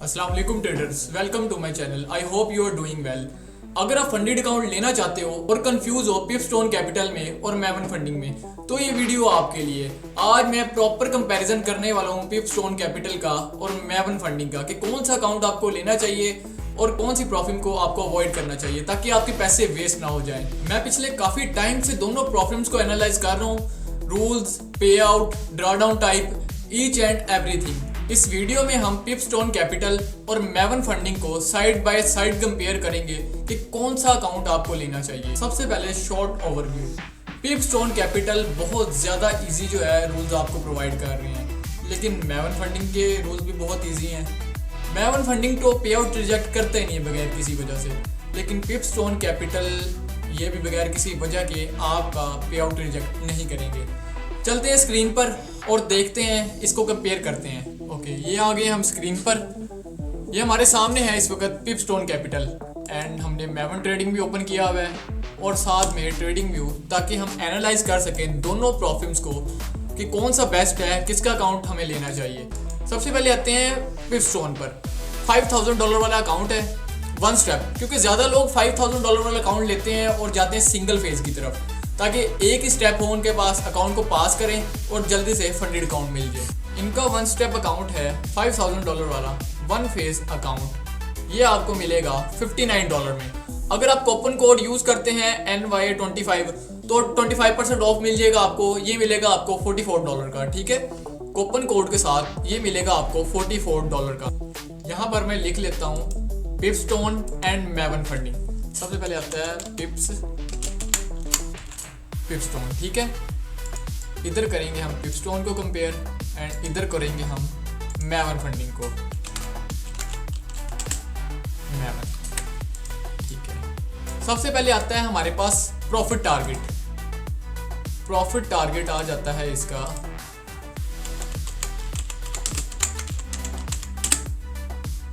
अस्सलाम वालेकुम traders, welcome to my channel. I hope you are doing well. अगर आप फंडेड अकाउंट लेना चाहते हो और कंफ्यूज हो पिपस्टोन कैपिटल में और मैवन फंडिंग में, तो ये वीडियो आपके लिए। आज मैं प्रॉपर कंपैरिजन करने वाला हूँ पिपस्टोन कैपिटल का और मैवन फंडिंग का कि कौन सा अकाउंट आपको लेना चाहिए और कौन सी प्रॉफिट को आपको अवॉइड करना चाहिए ताकि आपके पैसे वेस्ट ना हो जाए। मैं पिछले काफ़ी टाइम से दोनों प्रॉफिट्स को एनालाइज कर रहा हूँ, रूल्स, पे out, drawdown type, each and everything. इस वीडियो में हम पिपस्टोन कैपिटल और मैवन फंडिंग को साइड बाय साइड कंपेयर करेंगे कि कौन सा अकाउंट आपको लेना चाहिए। सबसे पहले शॉर्ट ओवरव्यू। पिपस्टोन कैपिटल बहुत ज़्यादा इजी जो है रूल्स आपको प्रोवाइड कर रहे हैं, लेकिन मैवन फंडिंग के रूल्स भी बहुत इजी हैं। मैवन फंडिंग तो पे आउट रिजेक्ट करते ही नहीं है बगैर किसी वजह से, लेकिन पिपस्टोन कैपिटल ये भी बगैर किसी वजह के आपका पे आउट रिजेक्ट नहीं करेंगे। चलते हैं स्क्रीन पर और देखते हैं, इसको कंपेयर करते हैं। ओके, ये आ गए हम स्क्रीन पर। ये हमारे सामने है इस वक्त पिपस्टोन कैपिटल एंड हमने मैवन ट्रेडिंग भी ओपन किया हुआ है और साथ में ट्रेडिंग व्यू, ताकि हम एनालाइज कर सकें दोनों प्रॉफिट्स को कि कौन सा बेस्ट है, किसका अकाउंट हमें लेना चाहिए। सबसे पहले आते हैं पिपस्टोन पर। $5000 वाला अकाउंट है, वन स्टेप, क्योंकि ज़्यादा लोग $5000 वाला अकाउंट लेते हैं और जाते हैं सिंगल फेज की तरफ, ताकि एक ही स्टेप हो उनके पास, अकाउंट को पास करें और जल्दी से फंडेड अकाउंट मिल जाए। इनका वन स्टेप अकाउंट है $5000 वाला वन फेज अकाउंट। ये आपको मिलेगा $59 में। अगर आप कूपन कोड यूज़ करते हैं NY25 तो 25% ऑफ मिल जाएगा आपको। ये मिलेगा आपको $44 का, ठीक है। कूपन कोड के साथ ये मिलेगा आपको $44 का। यहाँ पर मैं लिख लेता हूँ पिपस्टोन एंड मैवन फंडिंग। सबसे पहले आता है पिपस्टोन, ठीक है। इधर करेंगे हम पिपस्टोन को कंपेयर एंड इधर करेंगे हम मैवन फंडिंग को। मैवन, ठीक है। सबसे पहले आता है हमारे पास प्रॉफिट टारगेट। प्रॉफिट टारगेट आ जाता है इसका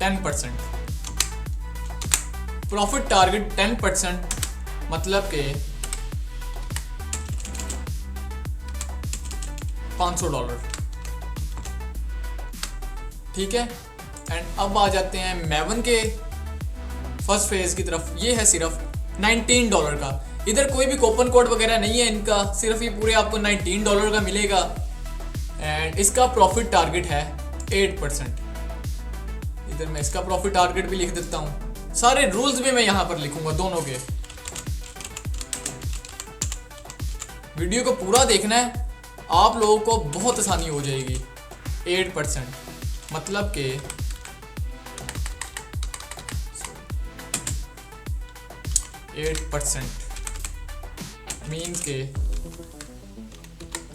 10%। प्रॉफिट टारगेट 10% मतलब के $500, ठीक है। एंड अब आ जाते हैं मैवन के फर्स्ट फेज की तरफ। ये है सिर्फ $19 का। इधर कोई भी कूपन कोड वगैरह नहीं है इनका, सिर्फ ये पूरे आपको $19 का मिलेगा एंड इसका प्रॉफिट टारगेट है 8%। इधर मैं इसका प्रॉफिट टारगेट भी लिख देता हूँ। सारे रूल्स भी मैं यहाँ पर लिखूंगा दोनों के। वीडियो को पूरा देखना है, आप लोगों को बहुत आसानी हो जाएगी। 8% मतलब के 8% मीन्स के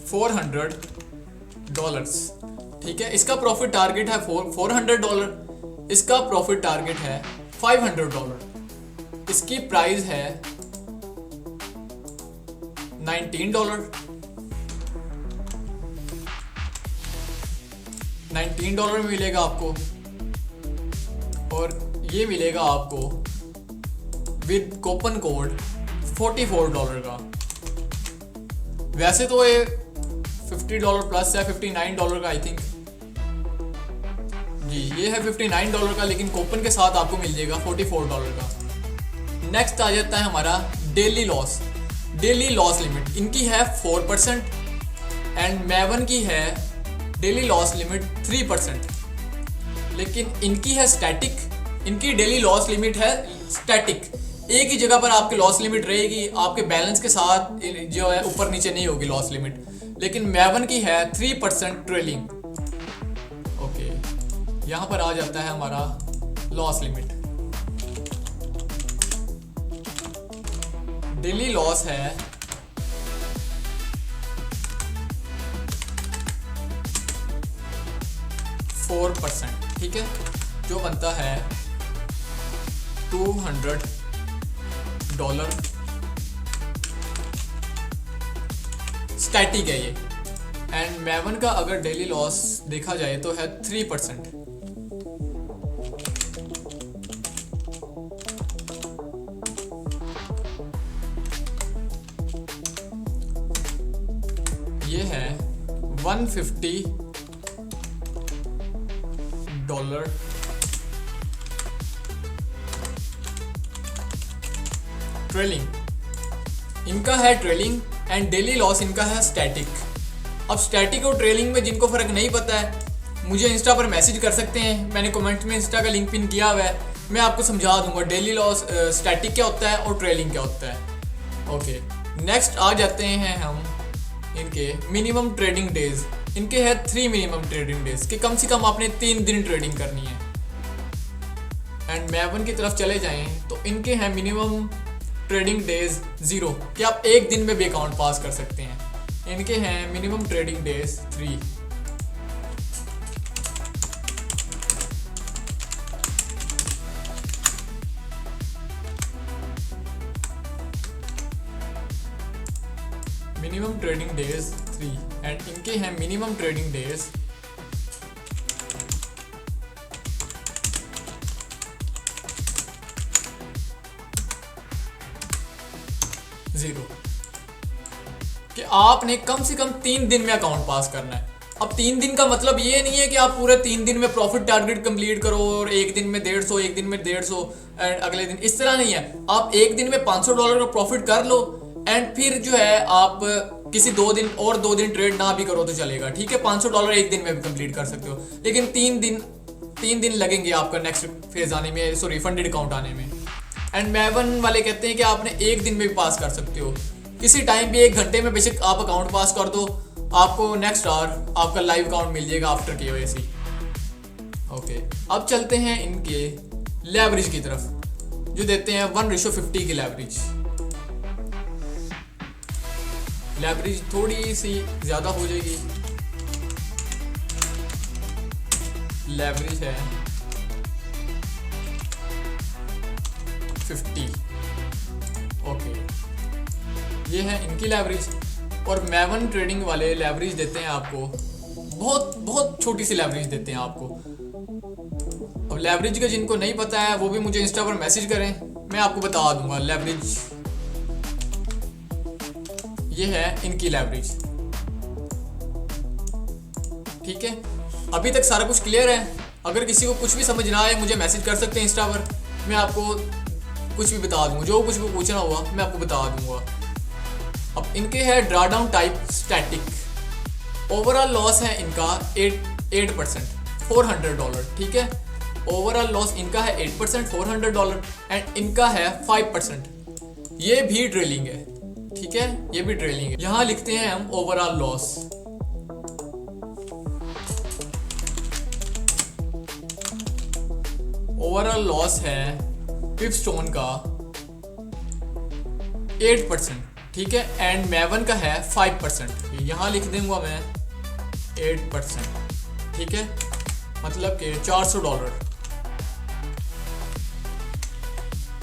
$400, ठीक है। इसका प्रॉफिट टारगेट है $400, इसका प्रॉफिट टारगेट है $500। इसकी प्राइस है $19। $19 में मिलेगा आपको और ये मिलेगा आपको विद कूपन कोड $44 का। वैसे तो ये $50 प्लस है, $59 का आई थिंक। जी ये है $59 का, लेकिन कूपन के साथ आपको मिल जाएगा $44 का। नेक्स्ट आ जाता है हमारा daily loss. Daily loss limit इनकी है 4% एंड मैवन की है डेली लॉस लिमिट 3%, लेकिन इनकी है स्टैटिक। इनकी डेली लॉस लिमिट है स्टैटिक, एक ही जगह पर आपकी लॉस लिमिट रहेगी, आपके बैलेंस के साथ जो है ऊपर नीचे नहीं होगी लॉस लिमिट। लेकिन मैवन की है 3% ट्रेलिंग। ओके, यहाँ पर आ जाता है हमारा लॉस लिमिट। डेली लॉस है 4%, ठीक है, जो बनता है $200। स्टैटिक है ये। एंड मैवन का अगर डेली लॉस देखा जाए तो है 3%। ये है $150 ट्रेलिंग, इनका है ट्रेलिंग एंड डेली लॉस इनका है स्टैटिक। अब स्टैटिक और ट्रेलिंग में जिनको फ़र्क नहीं पता है मुझे इंस्टा पर मैसेज कर सकते हैं, मैंने कमेंट में इंस्टा का लिंक पिन किया हुआ है, मैं आपको समझा दूंगा डेली लॉस स्टैटिक क्या होता है और ट्रेलिंग क्या होता है। ओके, नेक्स्ट आ जाते हैं हम इनके मिनिमम ट्रेडिंग डेज। इनके है 3 मिनिमम ट्रेडिंग डेज कि कम से कम आपने 3 दिन ट्रेडिंग करनी है। एंड मैवन की तरफ चले जाएं तो इनके हैं मिनिमम ट्रेडिंग डेज 0 कि आप एक दिन में भी अकाउंट पास कर सकते हैं। इनके हैं minimum trading days 3। Minimum trading days 3 and इनके हैं मिनिमम ट्रेडिंग डेज 0 कि आपने कम से कम 3 दिन में अकाउंट पास करना है। अब 3 दिन का मतलब ये नहीं है कि आप पूरे 3 दिन में प्रॉफिट टारगेट कंप्लीट करो और एक दिन में 150, एक दिन में 150 एंड अगले दिन, इस तरह नहीं है। आप एक दिन में $500 का प्रॉफिट कर लो एंड फिर जो है आप किसी 2 दिन ट्रेड ना भी करो तो चलेगा, ठीक है। $500 एक दिन में भी कंप्लीट कर सकते हो, लेकिन 3 दिन लगेंगे आपका नेक्स्ट फेज आने में, सॉरी फंडेड अकाउंट आने में। एंड मैवन वाले कहते हैं कि आपने एक दिन में भी पास कर सकते हो, किसी टाइम भी 1 घंटे में बेशक आप अकाउंट पास कर दो, आपको नेक्स्ट आवर आपका लाइव अकाउंट मिल जाएगा आफ्टर KYC। ओके, अब चलते हैं इनके लेवरेज की तरफ, जो देते हैं 1:50 की लेवरेज। लेवरेज थोड़ी सी ज़्यादा हो जाएगी, लेवरेज है 50। ओके, ये है इनकी लेवरेज। और मैवन ट्रेडिंग वाले लेवरेज देते हैं आपको बहुत छोटी सी लेवरेज देते हैं आपको। अब लेवरेज का जिनको नहीं पता है वो भी मुझे इंस्टा पर मैसेज करें, मैं आपको बता दूंगा लेवरेज। ये है इनकी लेवरेज, ठीक है। अभी तक सारा कुछ क्लियर है। अगर किसी को कुछ भी समझ ना आए मुझे मैसेज कर सकते हैं इंस्टा पर, मैं आपको कुछ भी बता दूंगा, जो कुछ भी पूछना हुआ मैं आपको बता दूंगा। अब इनके है drawdown type static. Overall loss है इनका 8% $400, ठीक है। ओवरऑल लॉस इनका है 8% $400 एंड इनका है 5%। ये भी ट्रेलिंग है, ठीक है, ये भी ट्रेलिंग है। यहां लिखते हैं हम ओवरऑल लॉस। ओवरऑल लॉस है पिपस्टोन का 8%, ठीक है, एंड मैवन का है 5%। यहां लिख दूंगा मैं 8%, ठीक है, मतलब कि $400।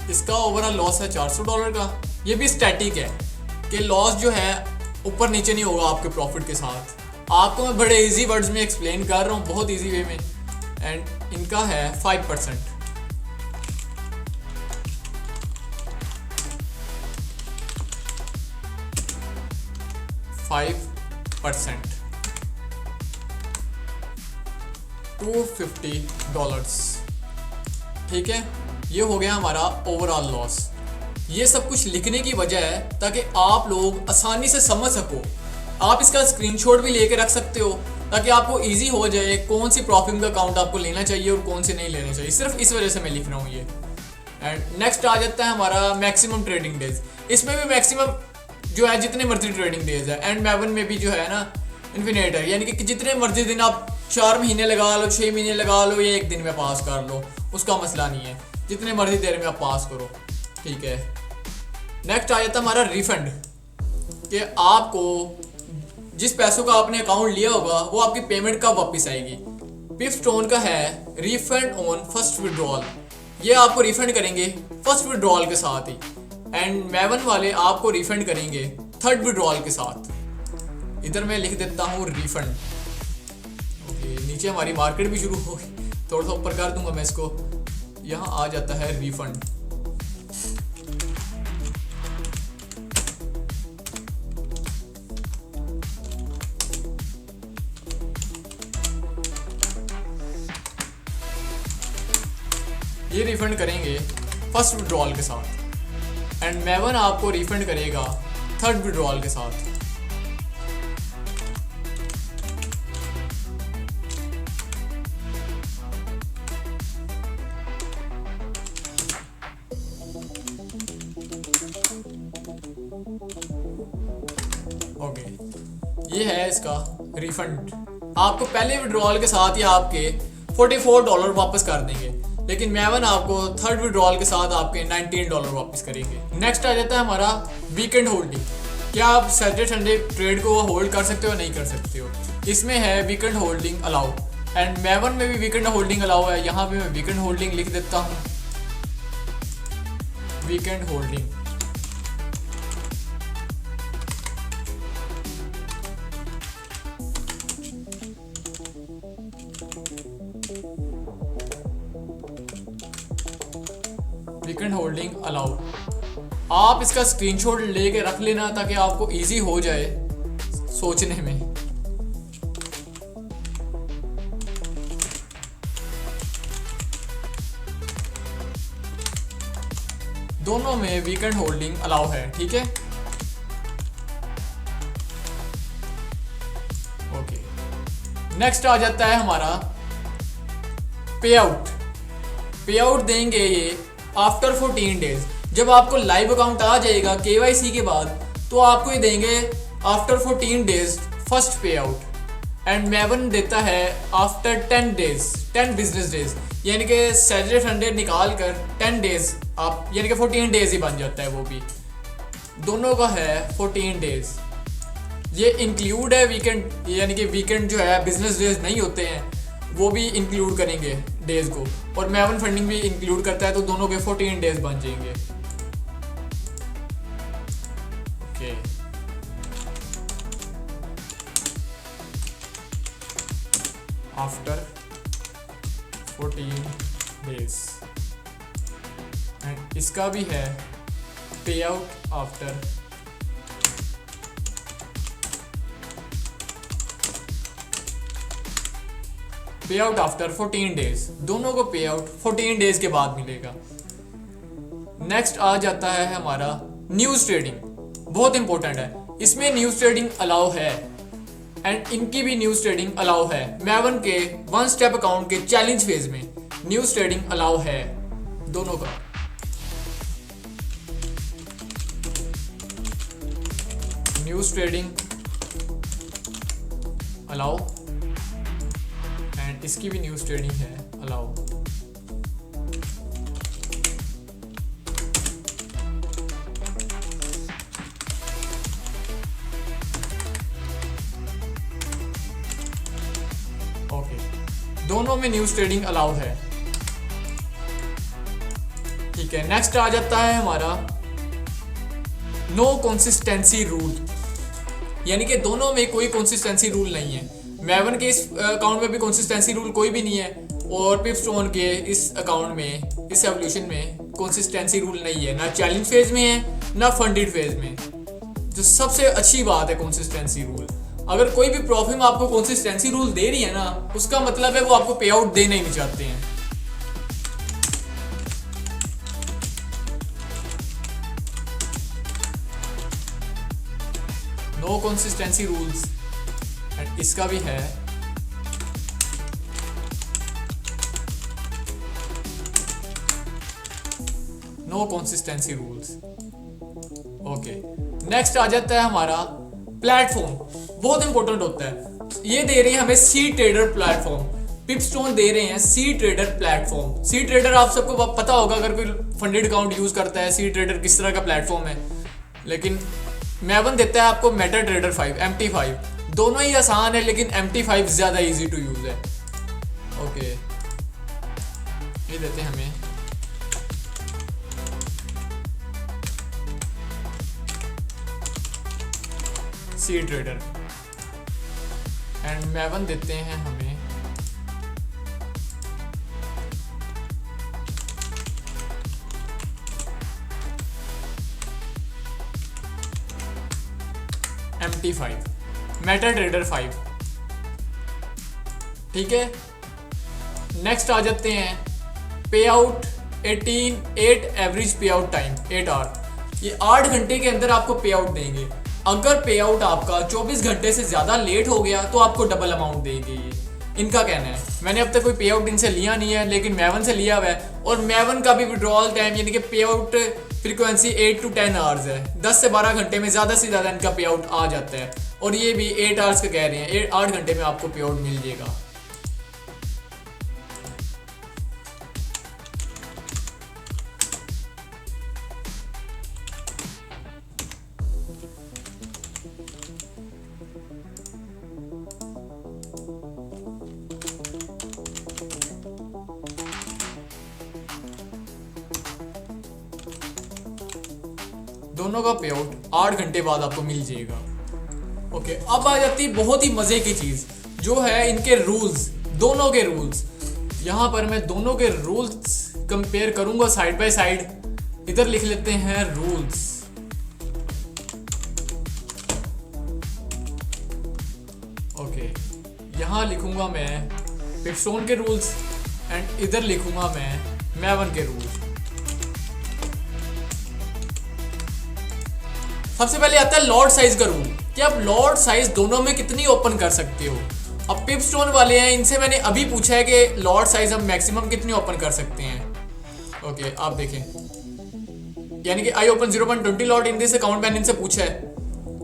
इसका ओवरऑल लॉस है $400 का। ये भी स्टैटिक है कि लॉस जो है ऊपर नीचे नहीं होगा आपके प्रॉफिट के साथ। आपको मैं बड़े इजी वर्ड्स में एक्सप्लेन कर रहा हूँ, बहुत इजी वे में। एंड इनका है 5%। $250, ठीक है। ये हो गया हमारा ओवरऑल लॉस। ये सब कुछ लिखने की वजह है ताकि आप लोग आसानी से समझ सको। आप इसका स्क्रीनशॉट भी लेके रख सकते हो ताकि आपको इजी हो जाए कौन सी प्रॉफिट का अकाउंट आपको लेना चाहिए और कौन से नहीं लेना चाहिए। सिर्फ इस वजह से मैं लिख रहा हूँ ये। एंड नेक्स्ट आ जाता है हमारा मैक्सिमम ट्रेडिंग डेज। इसमें भी मैक्सिमम जो है जितने मर्जी ट्रेडिंग डेज है। एंड मैवन में भी जो है ना इन्फिनेट है, यानी कि जितने मर्जी दिन आप 4 महीने लगा लो, 6 महीने लगा लो या 1 दिन में पास कर लो, उसका मसला नहीं है, जितने मर्जी देर में आप पास करो, ठीक है। नेक्स्ट आ जाता है हमारा रिफंड, कि आपको जिस पैसों का आपने अकाउंट लिया होगा वो आपकी पेमेंट कब वापस आएगी। पिपस्टोन का है रिफंड ऑन फर्स्ट विड्रॉल, ये आपको रिफंड करेंगे फर्स्ट विड्रॉल के साथ ही। एंड मैवन वाले आपको रिफंड करेंगे 3rd विड्रॉल के साथ। इधर मैं लिख देता हूँ रिफंड। ओके, नीचे हमारी मार्केट भी शुरू हो गई, थोड़ा सा ऊपर कर दूंगा मैं इसको। यहाँ आ जाता है रिफंड। ये रिफंड करेंगे फर्स्ट विड्रॉल के साथ। एंड मैवन आपको रिफंड करेगा थर्ड विड्रॉल के साथ। ओके, ये है इसका रिफंड। आपको पहले विड्रॉल के साथ ही आपके $44 वापस कर देंगे, लेकिन मैवन आपको थर्ड विड्रॉल के साथ आपके $19 वापस करेंगे। नेक्स्ट आ जाता है हमारा वीकेंड होल्डिंग। क्या आप सैटरडे संडे ट्रेड को होल्ड कर सकते हो, नहीं कर सकते हो। इसमें है वीकेंड होल्डिंग अलाउ, एंड मैवन में भी वीकेंड होल्डिंग अलाउ है। यहाँ पे मैं वीकेंड होल्डिंग लिख देता हूँ, weekend holding. Weekend holding allow. आप इसका स्क्रीनशॉट लेके रख लेना ताकि आपको इजी हो जाए सोचने में। दोनों में वीकेंड होल्डिंग अलाउ है, ठीक है। ओके, नेक्स्ट आ जाता है हमारा पे आउट। पे आउट देंगे ये आफ्टर 14 डेज। जब आपको लाइव अकाउंट आ जाएगा KYC के बाद, तो आपको ये देंगे आफ्टर 14 डेज फर्स्ट पे आउट। एंड मैवन देता है आफ्टर 10 डेज, 10 बिजनेस डेज, यानी कि सैटरडे संडे निकाल कर 10 डेज आप, यानी कि 14 डेज ही बन जाता है वो भी। दोनों का है 14 डेज। ये इंक्लूड है वीकेंड, यानी कि वीकेंड जो है बिजनेस डेज नहीं होते हैं, वो भी इंक्लूड करेंगे डेज को, और मैवन फंडिंग भी इंक्लूड करता है, तो दोनों के 14 डेज बन जाएंगे। ओके, आफ्टर 14 डेज, एंड इसका भी है पे आउट आफ्टर पे आउट आफ्टर 14 डेज। दोनों को पे आउट 14 डेज के बाद मिलेगा। नेक्स्ट आ जाता है हमारा न्यूज ट्रेडिंग। बहुत इंपॉर्टेंट है, इसमें न्यूज ट्रेडिंग अलाउ है, एंड इनकी भी न्यूज ट्रेडिंग अलाउ है। मैवन के वन स्टेप अकाउंट के चैलेंज फेज में न्यूज ट्रेडिंग अलाउ है दोनों का। न्यूज ट्रेडिंग अलाउ, एंड इसकी भी न्यूज ट्रेडिंग है अलाउ। ओके, दोनों में न्यूज ट्रेडिंग अलाउ है, ठीक है। नेक्स्ट आ जाता है हमारा नो कंसिस्टेंसी रूल, यानी कि दोनों में कोई कंसिस्टेंसी रूल नहीं है। मैवन के इस अकाउंट में भी कंसिस्टेंसी रूल कोई भी नहीं है, और पिपस्टोन के इस अकाउंट में, इस एवोल्यूशन में कंसिस्टेंसी रूल नहीं है, ना चैलेंज फेज में है ना फंडेड फेज में। जो सबसे अच्छी बात है कंसिस्टेंसी रूल। अगर कोई भी प्रॉफिट आपको कंसिस्टेंसी रूल दे रही है ना, उसका मतलब है वो आपको पे आउट देना ही नहीं चाहते हैं। नो कंसिस्टेंसी रूल्स, एंड इसका भी है no consistency rules. Okay, next आ जाता है हमारा प्लेटफॉर्म। बहुत इंपॉर्टेंट होता है। ये दे रही है हमें सी ट्रेडर प्लेटफॉर्म। पिपस्टोन दे रहे हैं सी ट्रेडर प्लेटफॉर्म। सी ट्रेडर आप सबको पता होगा, अगर कोई फंडेड अकाउंट यूज करता है, सी ट्रेडर किस तरह का प्लेटफॉर्म है। लेकिन मैवन देता है आपको मेटा ट्रेडर 5, MT5। दोनों ही आसान है, लेकिन MT5 ज्यादा इजी टू यूज है। ओके, ये देते हैं हमें सी ट्रेडर, एंड मैवन देते हैं हमें MT5, मेटा ट्रेडर 5, ठीक है। नेक्स्ट आ जाते हैं पे आउट 8 एवरेज पे आउट टाइम 8 आवर। ये 8 घंटे के अंदर आपको पे आउट देंगे। अगर पे आउट आपका 24 घंटे से ज़्यादा लेट हो गया तो आपको डबल अमाउंट देंगे। ये इनका कहना है। मैंने अब तक कोई पे आउट इनसे लिया नहीं है, लेकिन मैवन से लिया हुआ है, और मैवन का भी विड्रॉल टाइम यानी कि पे आउट फ्रीक्वेंसी 8 to 10 आवर्स है। 10 से 12 घंटे में ज़्यादा से ज़्यादा इनका पे आउट आ जाता है, और ये भी 8 आवर्स का कह रहे हैं, 8 घंटे में आपको पे आउट मिल जाएगा। दोनों का पे आउट 8 घंटे बाद आपको मिल जाएगा। ओके, अब आ जाती है बहुत ही मजे की चीज, जो है इनके रूल्स, दोनों के रूल्स। यहाँ पर मैं दोनों के रूल्स कंपेयर करूंगा साइड बाय साइड। इधर लिख लेते हैं रूल्स। ओके, यहाँ लिखूंगा मैं पिपस्टोन के रूल्स, एंड इधर लिखूंगा मैं मैवन के रूल्स। सबसे पहले आता है लॉट साइज का रूल, कि आप लॉट साइज दोनों में कितनी ओपन कर सकते हो। अब पिपस्टोन वाले हैं, इनसे मैंने अभी पूछा है कि लॉट साइज हम मैक्सिमम कितनी ओपन कर सकते हैं। ओके, आप देखें, यानी कि I open 0.20 lot in this account. मैंने इनसे पूछा है,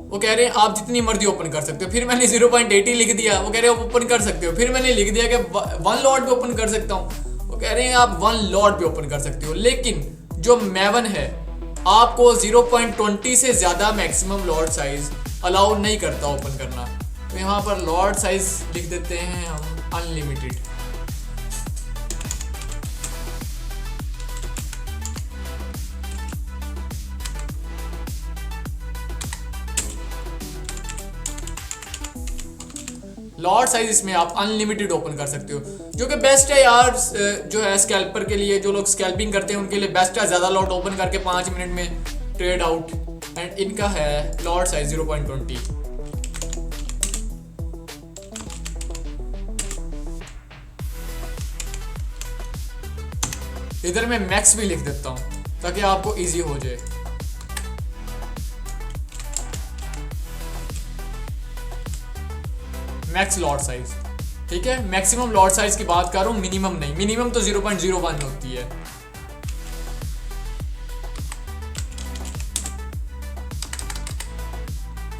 वो कह रहे हैं आप जितनी मर्जी ओपन कर सकते हो। फिर मैंने 0.80 लिख दिया, वो कह रहे हैं आप ओपन कर सकते हो। फिर मैंने लिख दिया कि 1 लॉट पे ओपन कर सकता हूँ, वो कह रहे हैं आप 1 लॉट पे ओपन कर सकते हो। लेकिन जो मैवन है आपको 0.20 से ज़्यादा मैक्सिमम लॉट साइज अलाउ नहीं करता ओपन करना। तो यहाँ पर लॉट साइज लिख देते हैं हम अनलिमिटेड। लॉट साइज इसमें आप अनलिमिटेड ओपन कर सकते हो, जो कि बेस्ट है यार। जो है स्कैल्पर के लिए, जो लोग स्कैल्पिंग करते हैं उनके लिए बेस्ट है। ज़्यादा लॉट ओपन करके 5 मिनट में ट्रेड आउट। एंड इनका है लॉट साइज 0.20। इधर मैं मैक्स भी लिख देता हूँ ताकि आपको इजी हो जाए। मैक्स लॉट साइज, ठीक है। मैक्सिमम लॉट साइज की बात कर रहा हूं, मिनिमम नहीं। मिनिमम तो 0.01 होती है।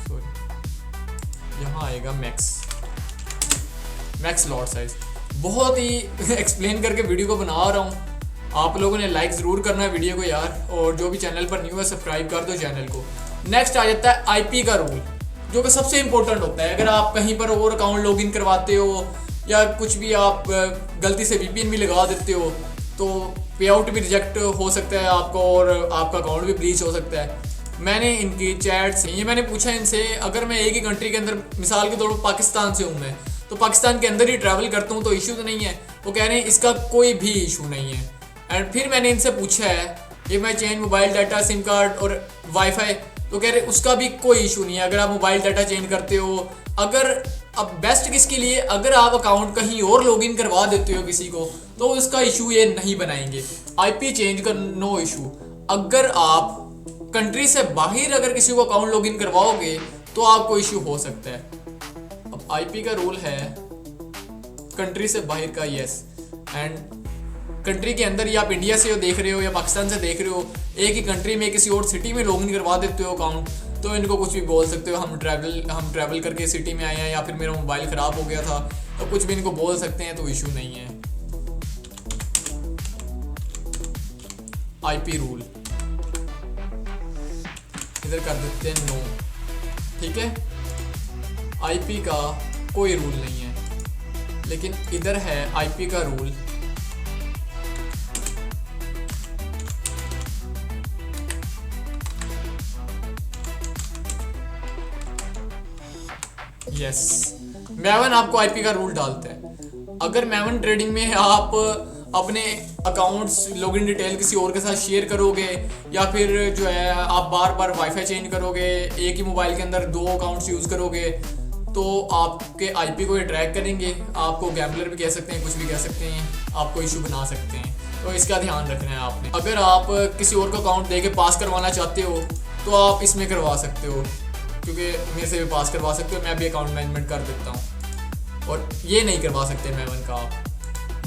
सॉरी, यहां आएगा मैक्स लॉट साइज। बहुत ही एक्सप्लेन करके वीडियो को बना रहा हूं। आप लोगों ने लाइक जरूर करना है वीडियो को यार, और जो भी चैनल पर न्यू है सब्सक्राइब कर दो चैनल को। नेक्स्ट आ जाता है आईपी का रूल, जो कि सबसे इंपॉर्टेंट होता है। अगर आप कहीं पर और अकाउंट लॉगिन करवाते हो या कुछ भी आप गलती से वीपीएन भी लगा देते हो, तो पे आउट भी रिजेक्ट हो सकता है आपको, और आपका अकाउंट भी ब्रीच हो सकता है। मैंने इनकी चैट से ये मैंने पूछा इनसे, अगर मैं एक ही कंट्री के अंदर, मिसाल के तौर पर पाकिस्तान से हूँ मैं, तो पाकिस्तान के अंदर ही ट्रैवल करता हूँ तो इशू तो नहीं है। वो कह रहे हैं इसका कोई भी इशू नहीं है। एंड फिर मैंने इनसे पूछा है ये मैं change mobile data, SIM card और वाईफाई, तो कह रहे उसका भी कोई इशू नहीं है अगर आप मोबाइल डाटा चेंज करते हो। अगर अब बेस्ट किसके लिए, अगर आप अकाउंट कहीं और लॉगिन करवा देते हो किसी को, तो उसका इशू ये नहीं बनाएंगे। आईपी चेंज का नो इशू। अगर आप कंट्री से बाहर अगर किसी को अकाउंट लॉगिन करवाओगे तो आपको इशू हो सकता है। अब आईपी का रूल है कंट्री से बाहर का यस, एंड कंट्री के अंदर, या आप इंडिया से देख रहे हो या पाकिस्तान से देख रहे हो, एक ही कंट्री में किसी और सिटी में लॉगिन करवा देते हो अकाउंट, तो इनको कुछ भी बोल सकते हो। हम ट्रैवल करके सिटी में आए हैं, या फिर मेरा मोबाइल ख़राब हो गया था, तो कुछ भी इनको बोल सकते हैं, तो इशू नहीं है। आईपी रूल इधर कर देते हैं नो, ठीक है। आईपी का कोई रूल नहीं है, लेकिन इधर है आईपी का रूल। यस, मैवन आपको आईपी का रूल डालता है। अगर मैवन ट्रेडिंग में आप अपने अकाउंट्स लॉगिन डिटेल किसी और के साथ शेयर करोगे, या फिर जो है आप बार बार वाईफाई चेंज करोगे, एक ही मोबाइल के अंदर 2 अकाउंट्स यूज़ करोगे, तो आपके आईपी को ये ट्रैक करेंगे। आपको गैम्बलर भी कह सकते हैं, कुछ भी कह सकते हैं, आपको इशू बना सकते हैं। तो इसका ध्यान रखना है आपने। अगर आप किसी और को अकाउंट दे के पास करवाना चाहते हो तो आप इसमें करवा सकते हो, क्योंकि मेरे से भी पास करवा सकते हो, मैं भी अकाउंट मैनेजमेंट कर देता हूँ। और ये नहीं करवा सकते मैवन का आप।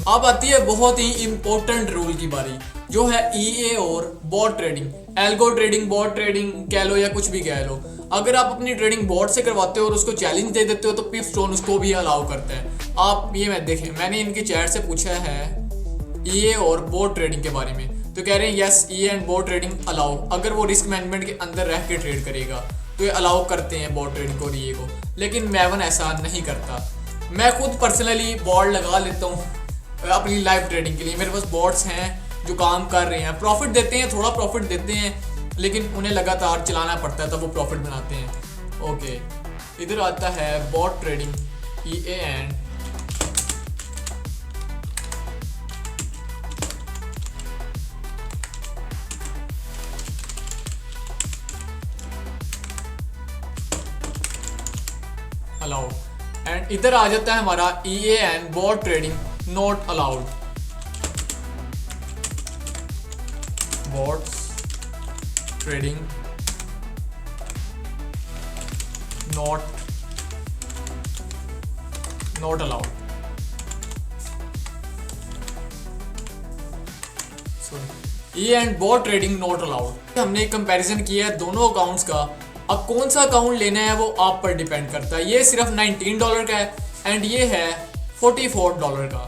अब आती है बहुत ही इम्पोर्टेंट रूल की बारी, जो है ईए और bot trading. Algo trading, bot trading कह लो या कुछ भी कह लो। अगर आप अपनी ट्रेडिंग बॉट से करवाते हो और उसको चैलेंज दे देते हो तो पिपस्टोन उसको भी अलाउ करता है। आप ये मैं देखें, मैंने इनके चैट से पूछा है ईए और बॉट ट्रेडिंग के बारे में, तो कह रहे हैं yes EA and bot trading allow. अगर वो रिस्क मैनेजमेंट के अंदर रह के ट्रेड करेगा तो ये अलाउ करते हैं बॉट ट्रेडिंग को और ईए को, लेकिन मैवन ऐसा नहीं करता। मैं खुद पर्सनली बॉट लगा लेता हूँ अपनी लाइव ट्रेडिंग के लिए। मेरे पास बॉट्स हैं जो काम कर रहे हैं, प्रॉफिट देते हैं, थोड़ा प्रॉफिट देते हैं, लेकिन उन्हें लगातार चलाना पड़ता है तब वो प्रॉफिट बनाते हैं। ओके, इधर आता है bot trading EA and allow, and इधर आ जाता है हमारा EA and bot trading not allowed. Bots trading not allowed. EA and bot trading not allowed. हमने कंपैरिजन किया है दोनों अकाउंट्स का। अब कौन सा अकाउंट लेना है वो आप पर डिपेंड करता है। ये सिर्फ $19 का है एंड ये है $44 का।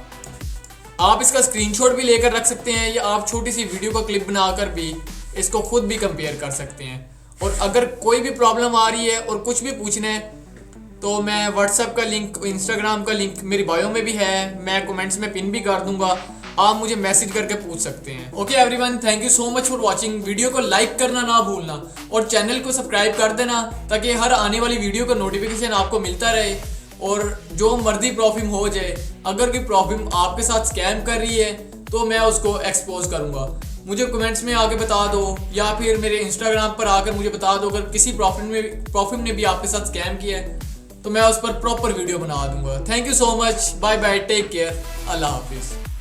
आप इसका स्क्रीनशॉट भी लेकर रख सकते हैं या आप छोटी सी वीडियो का क्लिप बनाकर भी इसको खुद भी कंपेयर कर सकते हैं। और अगर कोई भी प्रॉब्लम आ रही है और कुछ भी पूछना है तो मैं व्हाट्सएप का लिंक, इंस्टाग्राम का लिंक मेरी बायो में भी है, मैं कमेंट्स में पिन भी कर दूंगा, आप मुझे मैसेज करके पूछ सकते हैं। Okay everyone, thank you so much for watching. Video को लाइक करना ना भूलना और चैनल को सब्सक्राइब कर देना ताकि हर आने वाली वीडियो का नोटिफिकेशन आपको मिलता रहे और जो मर्जी प्रॉब्लम हो जाए, अगर कोई प्रॉब्लम आपके साथ स्कैम कर रही है तो मैं उसको एक्सपोज करूंगा। मुझे कमेंट्स में आके बता दो या फिर मेरे इंस्टाग्राम पर आकर मुझे बता दो अगर किसी प्रॉब्लम ने भी आपके साथ स्कैम किया है तो मैं उस पर प्रॉपर वीडियो बना दूंगा। Thank you so much, bye bye, take care, अल्लाह हाफिज़।